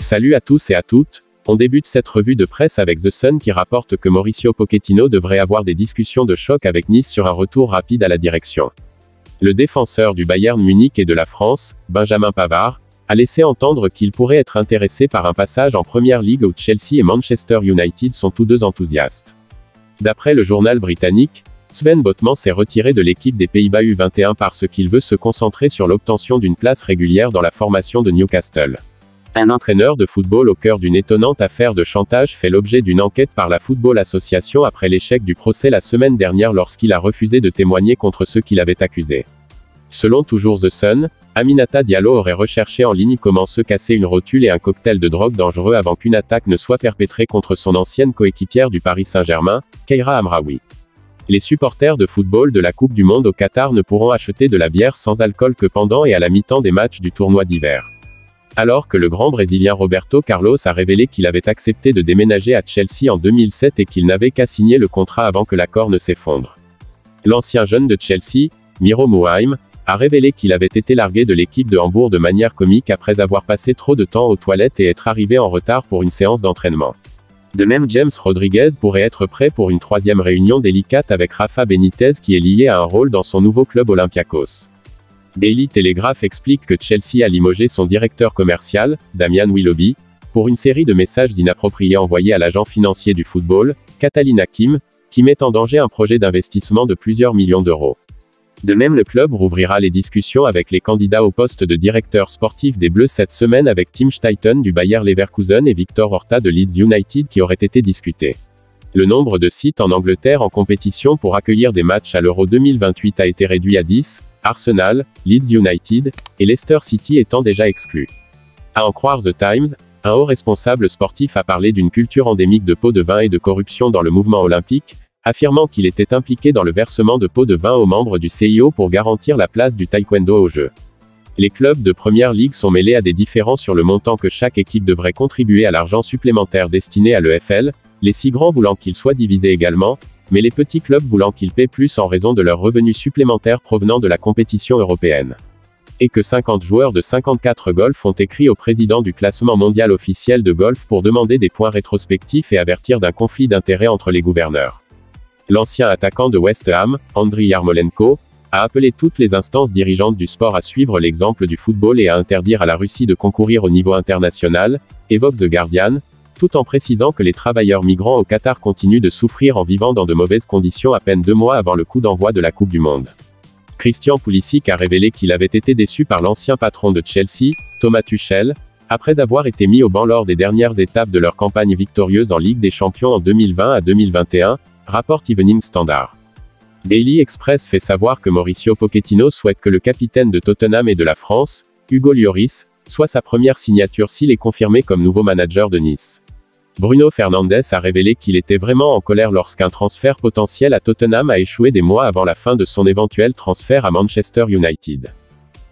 Salut à tous et à toutes, on débute cette revue de presse avec The Sun qui rapporte que Mauricio Pochettino devrait avoir des discussions de choc avec Nice sur un retour rapide à la direction. Le défenseur du Bayern Munich et de la France, Benjamin Pavard, a laissé entendre qu'il pourrait être intéressé par un passage en Première Ligue où Chelsea et Manchester United sont tous deux enthousiastes. D'après le journal britannique, Sven Botman s'est retiré de l'équipe des Pays-Bas U21 parce qu'il veut se concentrer sur l'obtention d'une place régulière dans la formation de Newcastle. Un entraîneur de football au cœur d'une étonnante affaire de chantage fait l'objet d'une enquête par la Football Association après l'échec du procès la semaine dernière lorsqu'il a refusé de témoigner contre ceux qui l'avaient accusé. Selon toujours The Sun, Aminata Diallo aurait recherché en ligne comment se casser une rotule et un cocktail de drogue dangereux avant qu'une attaque ne soit perpétrée contre son ancienne coéquipière du Paris Saint-Germain, Keira Amraoui. Les supporters de football de la Coupe du Monde au Qatar ne pourront acheter de la bière sans alcool que pendant et à la mi-temps des matchs du tournoi d'hiver. Alors que le grand Brésilien Roberto Carlos a révélé qu'il avait accepté de déménager à Chelsea en 2007 et qu'il n'avait qu'à signer le contrat avant que l'accord ne s'effondre. L'ancien jeune de Chelsea, Miro Muheim, a révélé qu'il avait été largué de l'équipe de Hambourg de manière comique après avoir passé trop de temps aux toilettes et être arrivé en retard pour une séance d'entraînement. De même, James Rodriguez pourrait être prêt pour une troisième réunion délicate avec Rafa Benitez qui est lié à un rôle dans son nouveau club Olympiakos. Daily Telegraph explique que Chelsea a limogé son directeur commercial, Damian Willoughby, pour une série de messages inappropriés envoyés à l'agent financier du football, Catalina Kim, qui met en danger un projet d'investissement de plusieurs millions d'euros. De même, le club rouvrira les discussions avec les candidats au poste de directeur sportif des Bleus cette semaine avec Tim Steidten du Bayer Leverkusen et Victor Orta de Leeds United qui auraient été discutés. Le nombre de sites en Angleterre en compétition pour accueillir des matchs à l'Euro 2028 a été réduit à 10, Arsenal, Leeds United, et Leicester City étant déjà exclus. À en croire The Times, un haut responsable sportif a parlé d'une culture endémique de pots de vin et de corruption dans le mouvement olympique, affirmant qu'il était impliqué dans le versement de pots de vin aux membres du CIO pour garantir la place du taekwondo aux Jeux. Les clubs de Première Ligue sont mêlés à des différends sur le montant que chaque équipe devrait contribuer à l'argent supplémentaire destiné à l'EFL, les 6 grands voulant qu'il soit divisé également, mais les petits clubs voulant qu'ils paient plus en raison de leurs revenus supplémentaires provenant de la compétition européenne. Et que 50 joueurs de 54 golf ont écrit au président du classement mondial officiel de golf pour demander des points rétrospectifs et avertir d'un conflit d'intérêts entre les gouverneurs. L'ancien attaquant de West Ham, Andriy Yarmolenko, a appelé toutes les instances dirigeantes du sport à suivre l'exemple du football et à interdire à la Russie de concourir au niveau international, évoque The Guardian, tout en précisant que les travailleurs migrants au Qatar continuent de souffrir en vivant dans de mauvaises conditions à peine 2 mois avant le coup d'envoi de la Coupe du Monde. Christian Pulisic a révélé qu'il avait été déçu par l'ancien patron de Chelsea, Thomas Tuchel, après avoir été mis au banc lors des dernières étapes de leur campagne victorieuse en Ligue des Champions en 2020 à 2021, rapporte Evening Standard. Daily Express fait savoir que Mauricio Pochettino souhaite que le capitaine de Tottenham et de la France, Hugo Lloris, soit sa première signature s'il est confirmé comme nouveau manager de Nice. Bruno Fernandes a révélé qu'il était vraiment en colère lorsqu'un transfert potentiel à Tottenham a échoué des mois avant la fin de son éventuel transfert à Manchester United.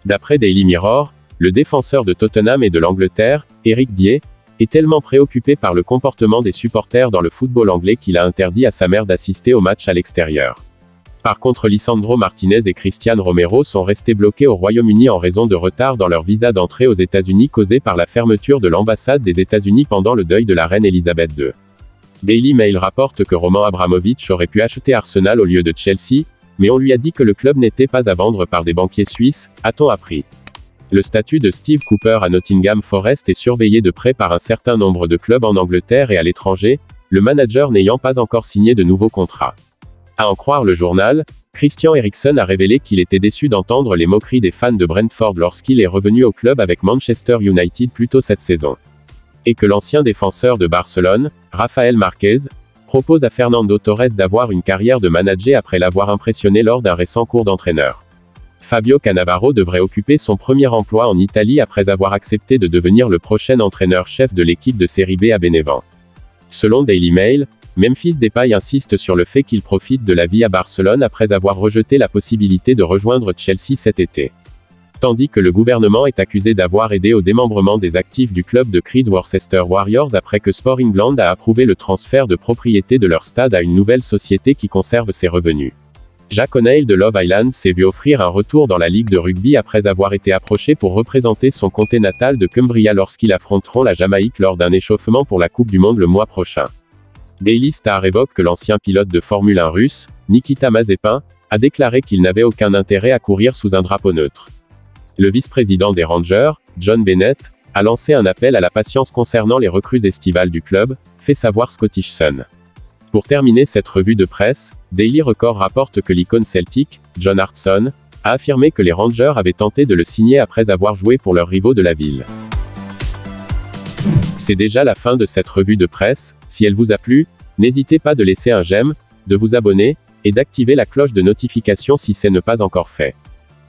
D'après Daily Mirror, le défenseur de Tottenham et de l'Angleterre, Eric Dier, est tellement préoccupé par le comportement des supporters dans le football anglais qu'il a interdit à sa mère d'assister au match à l'extérieur. Par contre, Lisandro Martinez et Christian Romero sont restés bloqués au Royaume-Uni en raison de retard dans leur visa d'entrée aux États-Unis causé par la fermeture de l'ambassade des États-Unis pendant le deuil de la reine Elisabeth II. Daily Mail rapporte que Roman Abramovich aurait pu acheter Arsenal au lieu de Chelsea, mais on lui a dit que le club n'était pas à vendre par des banquiers suisses, a-t-on appris. Le statut de Steve Cooper à Nottingham Forest est surveillé de près par un certain nombre de clubs en Angleterre et à l'étranger, le manager n'ayant pas encore signé de nouveaux contrats. À en croire le journal, Christian Eriksen a révélé qu'il était déçu d'entendre les moqueries des fans de Brentford lorsqu'il est revenu au club avec Manchester United plus tôt cette saison. Et que l'ancien défenseur de Barcelone, Rafael Marquez, propose à Fernando Torres d'avoir une carrière de manager après l'avoir impressionné lors d'un récent cours d'entraîneur. Fabio Cannavaro devrait occuper son premier emploi en Italie après avoir accepté de devenir le prochain entraîneur-chef de l'équipe de Série B à Benevent. Selon Daily Mail, Memphis Depay insiste sur le fait qu'il profite de la vie à Barcelone après avoir rejeté la possibilité de rejoindre Chelsea cet été. Tandis que le gouvernement est accusé d'avoir aidé au démembrement des actifs du club de Chris Worcester Warriors après que Sport England a approuvé le transfert de propriété de leur stade à une nouvelle société qui conserve ses revenus. Jack O'Neill de Love Island s'est vu offrir un retour dans la ligue de rugby après avoir été approché pour représenter son comté natal de Cumbria lorsqu'ils affronteront la Jamaïque lors d'un échauffement pour la Coupe du Monde le mois prochain. Daily Star évoque que l'ancien pilote de Formule 1 russe, Nikita Mazepin, a déclaré qu'il n'avait aucun intérêt à courir sous un drapeau neutre. Le vice-président des Rangers, John Bennett, a lancé un appel à la patience concernant les recrues estivales du club, fait savoir Scottish Sun. Pour terminer cette revue de presse, Daily Record rapporte que l'icône celtique, John Hartson, a affirmé que les Rangers avaient tenté de le signer après avoir joué pour leurs rivaux de la ville. C'est déjà la fin de cette revue de presse. Si elle vous a plu, n'hésitez pas de laisser un j'aime, de vous abonner, et d'activer la cloche de notification si ce n'est pas encore fait.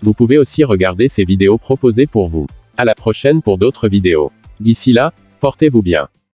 Vous pouvez aussi regarder ces vidéos proposées pour vous. À la prochaine pour d'autres vidéos. D'ici là, portez-vous bien.